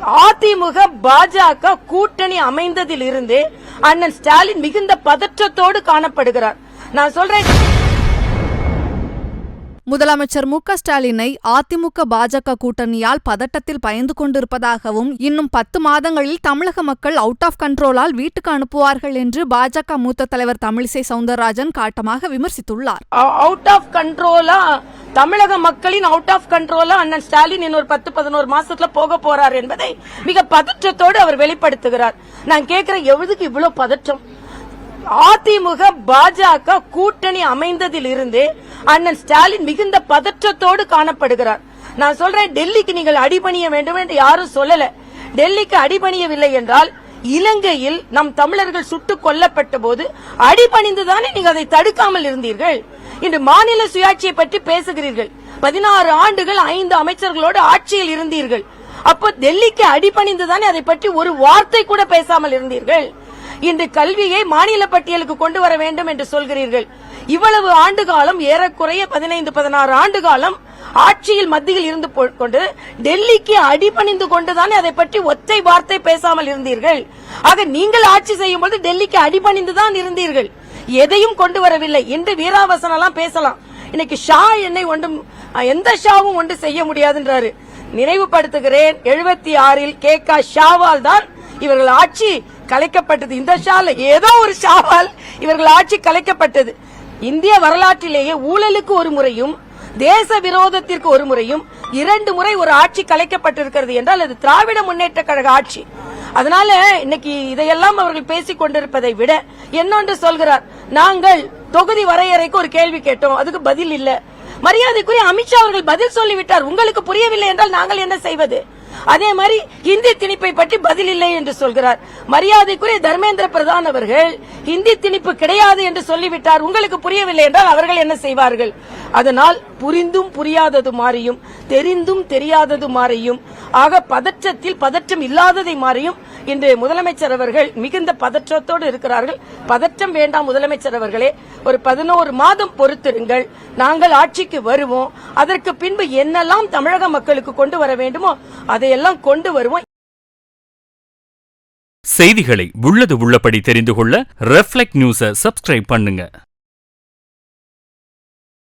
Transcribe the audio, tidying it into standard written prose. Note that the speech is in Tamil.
அதிமுக பாஜக கூட்டணி அமைந்ததில் இருந்து அண்ணன் ஸ்டாலின் மிகுந்த பதற்றத்தோடு காணப்படுகிறார். நான் சொல்றேன், முதலமைச்சர் மு.க. ஸ்டாலினை அதிமுக பாஜக கூட்டணியால் பதட்டத்தில் பயந்து கொண்டிருப்பதாகவும் இன்னும் 10 மாதங்களில் தமிழக மக்கள் அவுட் ஆஃப் கண்ட்ரோலால் வீட்டுக்கு அனுப்புவார்கள் என்று பாஜக மூத்த தலைவர் தமிழிசை சவுந்தரராஜன் காட்டமாக விமர்சித்துள்ளார். அவுட் ஆஃப் கண்ட்ரோலா தமிழக மக்களின் அவுட் ஆஃப் கண்ட்ரோலா அண்ணன் ஸ்டாலின் இன்னொரு 10-11 மாசத்துல போக போறார் என்பதை மிக பதற்றத்தோடு அவர் வெளிப்படுத்துகிறார். நான் கேட்கிறேன், எவ்வளவுக்கு இவ்வளவு பதற்றம்? அதிமுக பாஜக கூட்டணி அமைந்ததில் இருந்து அண்ணன் ஸ்டாலின் மிகுந்த பதற்றத்தோடு காணப்படுகிறார். நான் சொல்றேன், டெல்லிக்கு நீங்கள் அடிபணிய வேண்டும் என்று யாரும் சொல்லல. டெல்லிக்கு அடிபணியவில்லை என்றால் இலங்கையில் நம் தமிழர்கள் சுட்டுக் கொல்லப்பட்ட போது அடிபணிந்துதானே நீங்க அதை தடுக்காமல் இருந்தீர்கள். இன்று மாநில சுயாட்சியை பற்றி பேசுகிறீர்கள். 16 ஆண்டுகள் 5 அமைச்சர்களோடு ஆட்சியில் இருந்தீர்கள். அப்போ டெல்லிக்கு அடிபணிந்துதானே அதை பற்றி ஒரு வார்த்தை கூட பேசாமல் இருந்தீர்கள். இன்று கல்வியை மாநில பட்டியலுக்கு கொண்டு வர வேண்டும் என்று சொல்கிறீர்கள். இவ்வளவு ஆண்டு காலம், ஏறக்குறைய 15-16 ஆண்டு காலம் ஆட்சியில் மத்தியில் இருந்து கொண்டு டெல்லிக்கு அடிபணிந்து கொண்டுதானே அதை பற்றி ஒற்றை வார்த்தை பேசாமல் இருந்தீர்கள். ஆக நீங்கள் ஆட்சி செய்யும் போது டெல்லிக்கு அடிபணிந்துதான் இருந்தீர்கள், எதையும் கொண்டு வரவில்லை. இன்று வீராவசனம் எல்லாம் பேசலாம். இன்னைக்கு ஷா என்னை ஒன்றும் எந்த ஷாவும் ஒன்று செய்ய முடியாதுன்றாரு. நினைவுபடுத்துகிறேன், 76இல் கே.க. ஷாவால் தான் இவர்கள் ஆட்சி கலைக்கப்பட்டது. இந்த ஷால ஏதோ ஒரு ஷாவால் இவர்கள் ஆட்சி கலைக்கப்பட்டது. இந்திய வரலாற்றிலேயே ஊழலுக்கு ஒரு முறையும் தேச விரோதத்திற்கு ஒரு முறையும் 2 முறை ஒரு ஆட்சி கலைக்கப்பட்டிருக்கிறது என்றால் அது திராவிட முன்னேற்ற கழக ஆட்சி. அதனால இன்னைக்கு இதையெல்லாம் அவர்கள் பேசிக் கொண்டிருப்பதை விட என்னொன்று சொல்கிறார், நாங்கள் தொகுதி வரையறைக்கு ஒரு கேள்வி கேட்டோம், அதுக்கு பதில் இல்ல. மரியாதைக்குரிய அமித்ஷா அவர்கள் பதில் சொல்லிவிட்டார். உங்களுக்கு புரியவில்லை என்றால் நாங்கள் என்ன செய்வது? அதே மாதிரி ஹிந்தி திணிப்பை பற்றி பதில் இல்லை என்று சொல்கிறார். மரியாதைக்குரிய தர்மேந்திர பிரதான் அவர்கள் ஹிந்தி திணிப்பு கிடையாது என்று சொல்லிவிட்டார். உங்களுக்கு புரியவில்லை என்றால் அவர்கள் என்ன செய்வார்கள்? அதனால் புரிந்தும் புரியாதது மாறியும் தெரிந்தும் தெரியாதது மாறியும் ஆக பதற்றத்தில் பதற்றம் இல்லாததை மாறியும் இன்று முதலமைச்சர் அவர்கள் மிகுந்த பதற்றத்தோடு இருக்கிறார்கள். பதற்றம் வேண்டாம் முதலமைச்சர் அவர்களே, ஒரு 11 மாதம் பொறுத்திருங்கள், நாங்கள் ஆட்சிக்கு வருவோம். அதற்கு பின்பு என்னெல்லாம் தமிழக மக்களுக்கு கொண்டு வர வேண்டுமோ அதையெல்லாம் கொண்டு வருவோம். செய்திகளை உள்ளது உள்ளபடி தெரிந்து கொள்ள ரெஃப்ளெக்ட் நியூஸை சப்ஸ்கிரைப் பண்ணுங்க.